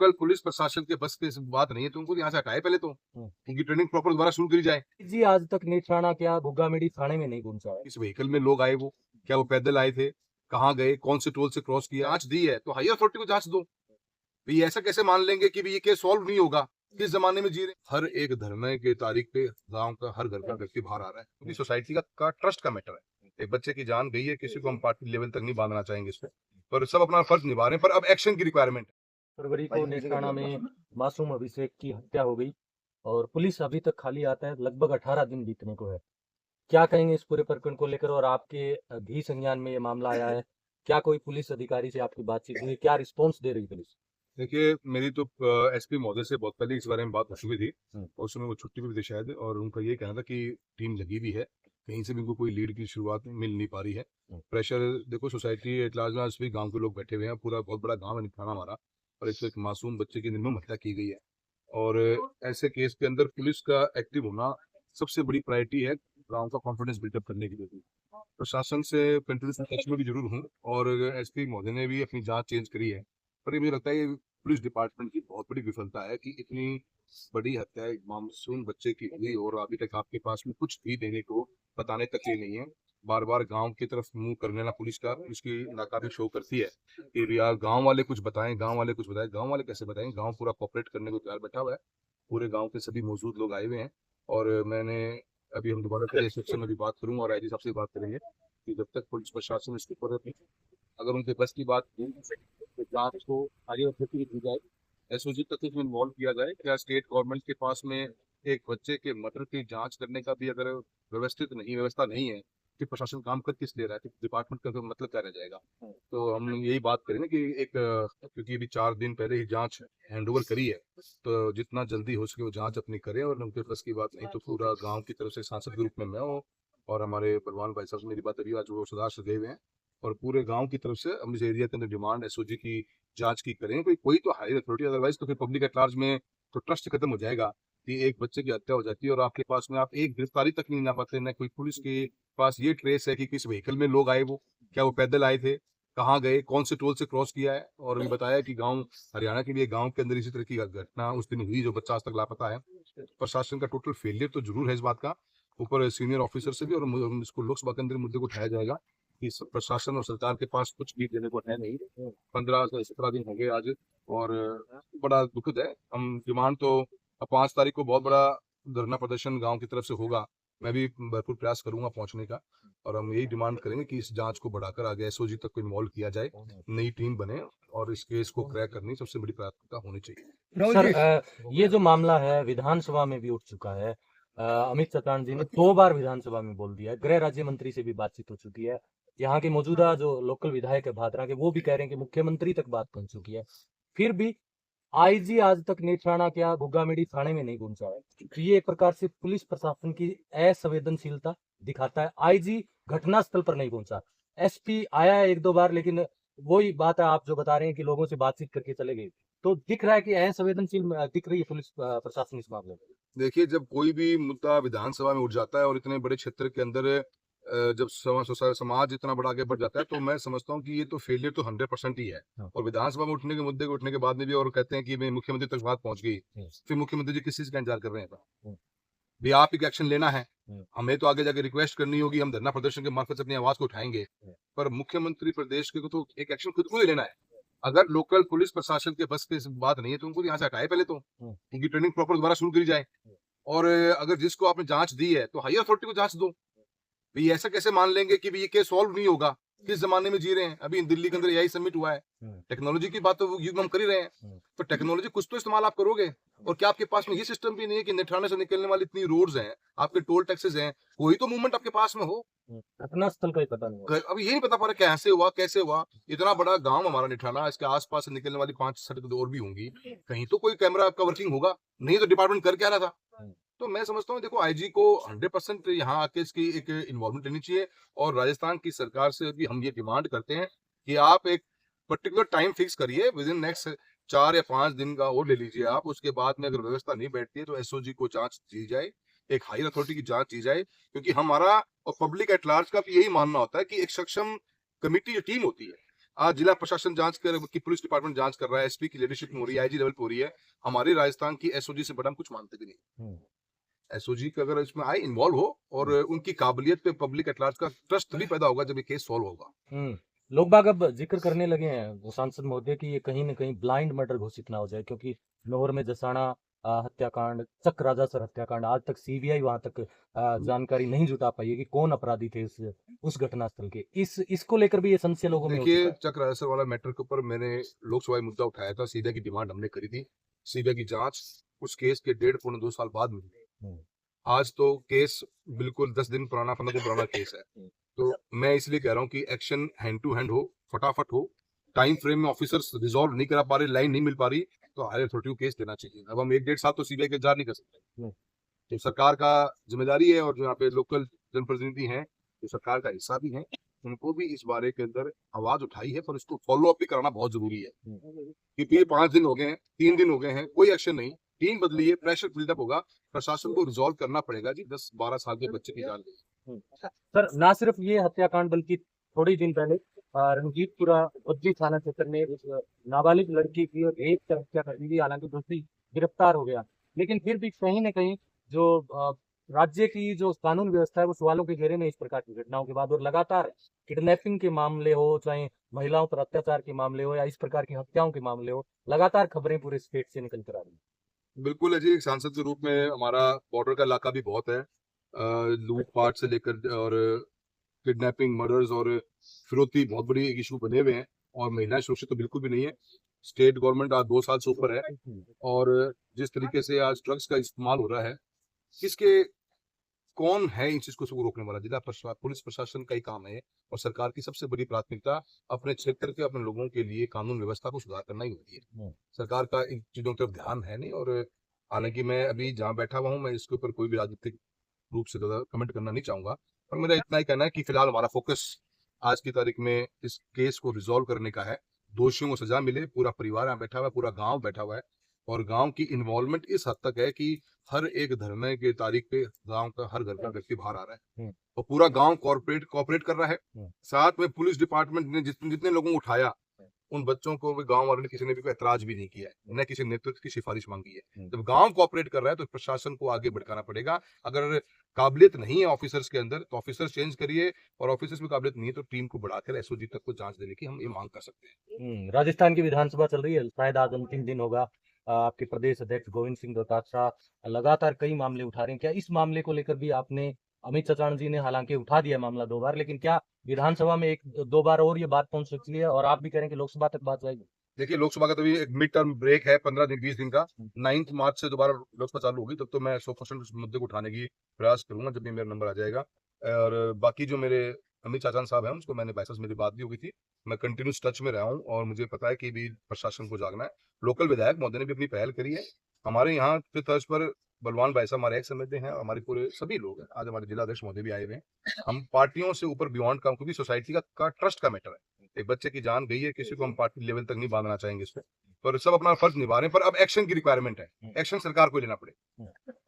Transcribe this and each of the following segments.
कल पुलिस प्रशासन के बस की बात नहीं है तो उनको यहाँ से हटाए पहले तो उनकी ट्रेनिंग प्रॉपर दोबारा शुरू करी जाए। जी आज तक नीथराणा क्या बुग्गामेडी थाने में नहीं पहुंचा है। किस व्हीकल में लोग आए, वो क्या वो पैदल आए थे, कहाँ गए, कौन से टोल से क्रॉस किया, जांच दी है तो हायर अथॉरिटी को जांच दो। भाई ऐसा कैसे मान लेंगे कि भाई ये केस सॉल्व नहीं होगा? किस जमाने में जी रहे? हर एक धरने के तारीख पे गांव का हर घर का व्यक्ति बाहर आ रहा है क्योंकि सोसाइटी का ट्रस्ट का मैटर है। एक बच्चे की जान गई है, किसी को हम पार्टी लेवल तक नहीं बांधना चाहेंगे इस पे, पर सब अपना फर्ज निभा रहे हैं, पर अब एक्शन की रिक्वायरमेंट है। फरवरी को नीथराणा में मासूम अभिषेक की हत्या हो गई और पुलिस अभी तक खाली आता है, लगभग 18 दिन बीतने को है। क्या कहेंगे इस पूरे प्रकरण को लेकर और आपके भी संज्ञान में ये मामला आया है, क्या कोई पुलिस अधिकारी से आपकी बातचीत हुई, क्या रिस्पॉन्स दे रही पुलिस? देखिए, मेरी तो एसपी महोदय से बहुत पहले इस बारे में बात हो चुकी थी और उस समय वो छुट्टी पे भी थे शायद, और उनका ये कहना था कि टीम लगी भी है, कहीं से भी उनको कोई लीड की शुरुआत मिल नहीं पा रही है। प्रेशर देखो, सोसाइटी एट लार्ज में सभी गांव के लोग बैठे हुए हैं, पूरा बहुत बड़ा गांव है निथाना हमारा, और एक मासूम बच्चे की निर्मम हत्या की गई है। और ऐसे केस के अंदर पुलिस का एक्टिव होना सबसे बड़ी प्रायोरिटी है गांव का कॉन्फिडेंस बिल्डअप करने के लिए। प्रशासन से कंटिन्यूस टच में भी जरूर हूँ, और एसपी महोदय ने भी अपनी जांच चेंज करी है, पर ये मुझे लगता है ये पुलिस डिपार्टमेंट की बहुत बड़ी विफलता है कि इतनी बड़ी हत्या एक मासूम बच्चे की हुई और अभी तक आपके पास में कुछ भी देने को बताने तक ही नहीं है। बार बार गांव की तरफ मुंह कर लेना पुलिस का, पुलिस की नाकामी शो करती है कि यार गांव वाले कुछ बताएं, गांव वाले कुछ बताएं। गांव वाले कैसे बताएं? गांव पूरा कोऑपरेट करने को तैयार बैठा हुआ है, पूरे गांव के सभी मौजूद लोग आए हुए हैं। और मैंने अभी हम दोबारा से सेक्शन में भी बात करूंगा और आईजी साहब से भी बात करेंगे कि जब तक पुलिस प्रशासन इसके ऊपर अगर उनके बस की बात की तो जांच को आगे अथॉरिटी दी जाए, एसओजी तक इसमें इन्वॉल्व किया जाए। क्या स्टेट गवर्नमेंट के पास में एक बच्चे के मर्डर की जांच करने का भी अगर व्यवस्था नहीं है, कि प्रशासन काम कर किस ले रहा है, कि डिपार्टमेंट का तो मतलब क्या रह जाएगा? तो हम यही बात करेंगे कि एक क्योंकि अभी 4 दिन पहले ही जांच हैंड ओवर करी है, तो जितना जल्दी हो सके वो जांच अपनी करें, और उनके बस की बात नहीं तो पूरा गांव की तरफ से सांसद के रूप में मैं हूँ और हमारे बलवान भाई साहब से मेरी बात अभी आज वो सुधार गए हुए हैं, और पूरे गांव की तरफ से हम इस एरिया के अंदर डिमांड एसओजी की जांच की करें, कोई तो हायर अथॉरिटी, अदरवाइज तो फिर पब्लिक एट लार्ज में तो ट्रस्ट खत्म हो जाएगा कि एक बच्चे की हत्या हो जाती है और आपके पास में आप एक गिरफ्तारी तक नहीं ला पाते, न कोई पुलिस के पास ये ट्रेस है कि किस व्हीकल में लोग आए, वो क्या वो पैदल आए थे, कहाँ गए, कौन से टोल से क्रॉस किया है। और अभी बताया कि गांव हरियाणा के लिए गांव के अंदर इसी तरह की घटना उस दिन हुई जो बच्चा आज तक लापता है। प्रशासन का टोटल फेलियर तो जरूर है इस बात का, ऊपर सीनियर ऑफिसर से भी, और इसको लोकसभा के अंदर मुद्दे को उठाया जाएगा कि प्रशासन और सरकार के पास कुछ भी देने को है नहीं। 15 से 17 दिन हो गए आज, और बड़ा दुखद है। हम डिमांड तो 5 तारीख को बहुत बड़ा धरना प्रदर्शन गांव की तरफ से होगा, मैं भी भरपूर प्रयास करूंगा पहुंचने का, और हम यही डिमांड करेंगे कि इस जांच को बढ़ाकर आगे एसओजी तक को इन्वॉल्व किया जाए, नई टीम बने और इस केस को क्रैक करनी सबसे बड़ी प्राथमिकता होनी चाहिए। सर ये जो मामला है विधानसभा में भी उठ चुका है। अमित सटान जी ने 2 बार विधानसभा में बोल दिया है, गृह राज्य मंत्री से भी बातचीत हो चुकी है, यहाँ के मौजूदा जो लोकल विधायक है भादरा के वो भी कह रहे हैं कि मुख्यमंत्री तक बात पहुंच चुकी है, फिर भी आईजी आज तक नीथराणा क्या बुग्गामेडी थाने में नहीं पहुंचा है। तो ये एक प्रकार से पुलिस प्रशासन की असंवेदनशीलता दिखाता है। आईजी घटनास्थल पर नहीं पहुंचा, एसपी आया है 1-2 बार, लेकिन वही बात है आप जो बता रहे हैं कि लोगों से बातचीत करके चले गए, तो दिख रहा है कि असंवेदनशील दिख रही है पुलिस प्रशासन इस मामले में। देखिए, जब कोई भी मुद्दा विधानसभा में उठ जाता है और इतने बड़े क्षेत्र के अंदर जब समाज इतना बड़ा आगे बढ़ जाता है, तो मैं समझता हूँ कि ये तो फेलियर तो 100% ही है। हाँ। और विधानसभा में उठने के मुद्दे को उठने के बाद में भी और कहते हैं कि मैं मुख्यमंत्री तक बात पहुंच गई, हम्म, फिर मुख्यमंत्री जी किस चीज का इंतजार कर रहे हैं? हम्म, भी आप एक एक्शन लेना है, हम्म, हमें तो आगे जाके रिक्वेस्ट करनी होगी, हम धरना प्रदर्शन के मार्फत से अपनी आवाज को उठाएंगे, पर मुख्यमंत्री प्रदेश के को तो एक एक्शन खुद को ही लेना है। अगर लोकल पुलिस प्रशासन के बस की बात नहीं है तो उनको यहाँ से हटाए पहले तो उनकी ट्रेनिंग प्रॉपर दोबारा शुरू करी जाए, और अगर जिसको आपने जांच दी है तो हायर अथॉरिटी को जांच दो। भाई ऐसा कैसे मान लेंगे कि भाई ये केस सॉल्व नहीं होगा? किस जमाने में जी रहे हैं? अभी दिल्ली के अंदर एआई समिट हुआ है, टेक्नोलॉजी की बात तो युग हम कर ही रहे हैं, तो टेक्नोलॉजी कुछ तो इस्तेमाल आप करोगे। और क्या आपके पास में ये सिस्टम भी नहीं है कि निठाने से निकलने वाली इतनी रोड्स हैं, आपके टोल टैक्सेस हैं, कोई तो मूवमेंट आपके पास में हो? घटनास्थल का ही पता नहीं है। अब ये नहीं पता पड़ रहा कैसे हुआ, कैसे हुआ। इतना बड़ा गांव हमारा निठाना, इसके आसपास से निकलने वाली 5 सड़क और भी होंगी, कहीं तो कोई कैमरा आपका वर्किंग होगा, नहीं तो डिपार्टमेंट कर क्या रहा था? तो मैं समझता हूँ, देखो आईजी को 100% यहाँ आके इसकी एक इन्वॉल्वमेंट लेनी चाहिए, और राजस्थान की सरकार से भी हम ये डिमांड करते हैं कि आप एक पर्टिकुलर टाइम फिक्स करिए, विद इन नेक्स्ट 4 या 5 दिन का और ले लीजिए आप। उसके बाद में अगर व्यवस्था नहीं बैठती है तो एसओजी को जांच दी जाए, एक हायर अथॉरिटी की जांच की जाए, क्योंकि हमारा और पब्लिक एट लार्ज का भी यही मानना होता है कि एक सक्षम कमिटी जो टीम होती है, आज जिला प्रशासन जांच कर की पुलिस डिपार्टमेंट जांच कर रहा है, एसपी की लीडरशिप में हो रही है, आईजी लेवल पे हो रही है। हमारे राजस्थान की एसओजी से बड़ा हम कुछ मानते भी नहीं। एसओजी का अगर इसमें आए इन्वॉल्व हो और उनकी काबिलियत पे पब्लिक एट लार्ज का ट्रस्ट भी पैदा होगा जब ये केस सॉल्व होगा। लोग बाग अब जिक्र करने लगे हैं वो सांसद महोदय की ये कहीं न कहीं ब्लाइंड मर्डर घोषित ना हो जाए, क्योंकि लाहौर में जसाना हत्याकांड, चक राजासर हत्याकांड, आज तक सीबीआई वहां तक जानकारी नहीं जुटा पाई है कि कौन अपराधी थे उस घटनास्थल के। इसको लेकर भी ये संशय लोगों में हो देखिए, चुका है। चक राजस्व वाला मैटर के ऊपर मैंने लोकसभा में मुद्दा उठाया था, सीबीआई की डिमांड हमने करी थी। सीबीआई की जांच उस केस के 1.5-2 साल बाद मिली। हम्म, आज तो केस बिल्कुल 10 दिन पुराना, 15 दिन पुराना केस है। तो मैं इसलिए कह रहा हूँ कि एक्शन हैंड टू हैंड हो, फटाफट हो। टाइम फ्रेम में ऑफिसर्स रिजॉल्व नहीं करा पा रहे, लाइन नहीं मिल पा रही, तो हायर अथॉरिटी को केस देना चाहिए। अब हम 1-1.5 साल तो सीबीआई के इंतजार नहीं कर सकते। तो सरकार का जिम्मेदारी है, और जो यहाँ पे लोकल जनप्रतिनिधि हैं, जो सरकार का हिस्सा भी हैं, उनको भी इस बारे के अंदर आवाज उठाई है, पर इसको फॉलो अप भी कराना बहुत जरूरी है। क्योंकि ये 5 दिन हो गए हैं, 3 दिन हो गए हैं, कोई एक्शन नहीं। टीम बदली है, प्रेशर बिल्डअप होगा, प्रशासन को रिजॉल्व करना पड़ेगा जी। 10-12 साल के बच्चे की जान गई। सर, ना सिर्फ ये हत्याकांड बल्कि थोड़ी दिन पहले रंजीतपुरा बद्दी थाना क्षेत्र में एक नाबालिग लड़की की और रेप की हत्या कर दी गई, हालांकि दोषी गिरफ्तार हो गया, लेकिन फिर भी कहीं न कहीं जो राज्य की जो कानून व्यवस्था है वो सवालों के घेरे में इस प्रकार की घटनाओं के बाद, और लगातार किडनैपिंग के मामले हो, चाहे महिलाओं पर अत्याचार के मामले हो या इस प्रकार की हत्याओं के मामले हो, लगातार खबरें पूरे स्टेट से निकल कर आ रही हैं। बिल्कुल है जी, एक सांसद के रूप में हमारा बॉर्डर का इलाका भी बहुत है। लूटपाट से लेकर और किडनैपिंग, मर्डर्स और फिरौती बहुत बड़ी एक इशू बने हुए हैं, और महिलाएं सुरक्षित तो बिल्कुल भी नहीं है। स्टेट गवर्नमेंट आज 2 साल से ऊपर है, और जिस तरीके से आज ड्रग्स का इस्तेमाल हो रहा है, किसके कौन है इन चीज को रोकने वाला? पुलिस प्रशासन का ही काम है, और सरकार की सबसे बड़ी प्राथमिकता अपने क्षेत्र के, अपने लोगों के लिए कानून व्यवस्था को सुधार करना ही होती है। सरकार का इन चीजों की तरफ ध्यान है नहीं। और हालांकि मैं अभी जहाँ बैठा हुआ हूँ, मैं इसके ऊपर कोई भी राजनीतिक रूप से ज्यादा कमेंट करना नहीं चाहूंगा, पर मेरा इतना ही कहना है कि फिलहाल हमारा फोकस आज की तारीख में इस केस को रिजॉल्व करने का है। दोषियों को सजा मिले, पूरा परिवार यहाँ बैठा हुआ है, पूरा गांव बैठा हुआ है, और गांव की इन्वॉल्वमेंट इस हद तक है कि हर एक धरने की तारीख पे गांव का हर घर का व्यक्ति बाहर आ रहा है, और पूरा गांव कॉर्पोरेट कर रहा है। साथ में पुलिस डिपार्टमेंट ने जितने लोगों को उठाया, उन बच्चों को भी गांव वालों ने किसी ने भी कोई ऐतराज भी नहीं किया है, न किसी नेतृत्व की सिफारिश मांगी है। जब गांव कोऑपरेट कर रहा है तो प्रशासन को आगे भड़काना पड़ेगा। अगर काबिलियत नहीं है ऑफिसर्स के अंदर, तो ऑफिसर्स चेंज करिए, और ऑफिसर्स में काबिलियत नहीं है तो टीम को बढ़ाकर एसओजी तक को जांच देने की हम ये मांग कर सकते हैं। राजस्थान की विधानसभा चल रही है, शायद आज अंतिम दिन होगा। आपके प्रदेश अध्यक्ष गोविंद सिंह डोटासरा लगातार कई मामले उठा रहे हैं। क्या इस मामले को लेकर भी आपने, अमित चचाण जी ने हालांकि उठा दिया मामला 2 बार, लेकिन क्या विधानसभा में 1-2 बार और ये बात पहुंच सकती है, और आप भी कह रहे हैं कि लोकसभा तक बात जाएगी? देखिए, लोकसभा का तो भी एक मिड टर्म ब्रेक है, 15 दिन 20 दिन का। 9 मार्च से दोबारा लोकसभा चालू होगी, तब तो मैं 100% उस मुद्दे को उठाने की प्रयास करूंगा जब भी मेरा नंबर आ जाएगा। और बाकी जो मेरे अमित चाचान साहब हैं, उसको मैंने बाईसास मेरी बात भी हो गई थी, मैं कंटिन्यूस टच में रहा हूँ, और मुझे पता है कि भी प्रशासन को जागना है। लोकल विधायक महोदय ने भी अपनी पहल करी है। हमारे यहाँ के तर्ज पर बलवान भाई साहब हमारे एक्स एमएलए हैं, हमारे पूरे सभी लोग हैं। आज हमारे जिला अध्यक्ष महोदय भी आए हुए हैं। हम पार्टियों से ऊपर बियॉन्ड काम, क्योंकि सोसाइटी का ट्रस्ट का मैटर है। एक बच्चे की जान गई है, किसी को हम पार्टी लेवल तक नहीं बांधना चाहेंगे इस पे, पर सब अपना फर्ज निभा रहे हैं। पर अब एक्शन की रिक्वायरमेंट है, एक्शन सरकार को लेना पड़े।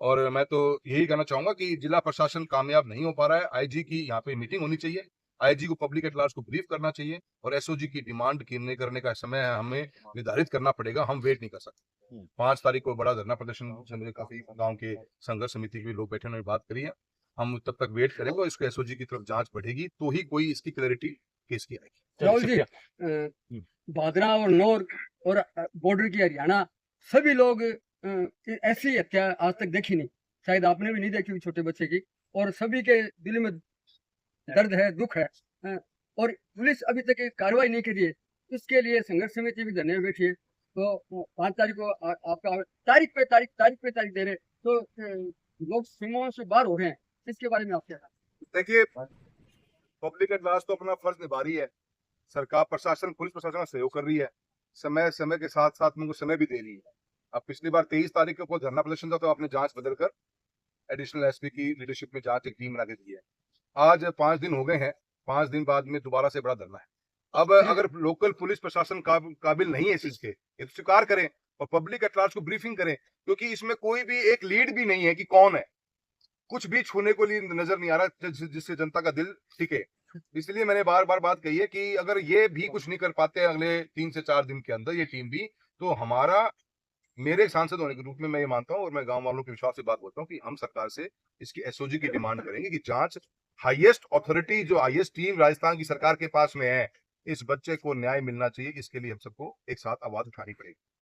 और मैं तो यही कहना चाहूंगा कि जिला प्रशासन कामयाब नहीं हो पा रहा है। आईजी की यहाँ पे मीटिंग होनी चाहिए, आईजी को पब्लिक एट लार्ज को ब्रीफ करना चाहिए, और एसओजी की डिमांड करने का समय हमें निर्धारित करना पड़ेगा। हम वेट नहीं कर सकते। 5 तारीख को बड़ा धरना प्रदर्शन, मुझे काफी गांव के संघर्ष समिति के लोग बैठे, उन्होंने बात करी है। हम तब तक वेट करेंगे, और इसको एसओजी की तरफ जांच बढ़ेगी तो ही कोई इसकी क्लैरिटी केस की आएगी। राहुल जी, भादरा और नौर और बॉर्डर की हरियाणा, सभी लोग ऐसी हत्या आज तक देखी नहीं, शायद आपने भी नहीं देखी हुई छोटे बच्चे की, और सभी के दिल में दर्द है, दुख है। और पुलिस अभी तक कार्रवाई नहीं करी है। इसके लिए संघर्ष समिति भी धरने में बैठी है। तो 5 तारीख को आपका तारीख पे तारीख दे रहे, तो लोग सीमाओं से बाहर हो रहे हैं, इसके बारे में आप क्या? देखिए, पब्लिक एट लार्ज तो अपना फर्ज निभा रही है, सरकार प्रशासन पुलिस प्रशासन का सहयोग कर रही है, समय के साथ साथ में उनको समय भी दे रही है। अब पिछली बार 23 तारीख को धरना प्रदर्शन था, तो आपने जांच बदलकर एडिशनल एसपी की लीडरशिप में जांच एक टीम बना के दी है। आज 5 दिन हो गए हैं, 5 दिन बाद में दोबारा से बड़ा धरना है। अब अगर लोकल पुलिस प्रशासन काबिल नहीं है इस चीज के, ये तो स्वीकार करें और पब्लिक एट लार्ज को ब्रीफिंग करें, क्योंकि इसमें कोई भी एक लीड भी नहीं है कि कौन है, कुछ भी छूने को लिए नजर नहीं आ रहा जिससे जनता का दिल टिके। इसलिए मैंने बार बार बात कही है कि अगर ये भी कुछ नहीं कर पाते अगले 3 से 4 दिन के अंदर ये टीम भी, तो हमारा मेरे एक सांसद होने के रूप में मैं ये मानता हूँ और मैं गांव वालों के विश्वास से बात बोलता हूँ कि हम सरकार से इसकी एसओजी की डिमांड करेंगे कि जांच हाईएस्ट अथॉरिटी जो हाईएस्ट टीम राजस्थान की सरकार के पास में है, इस बच्चे को न्याय मिलना चाहिए। इसके लिए हम सबको एक साथ आवाज उठानी पड़ेगी।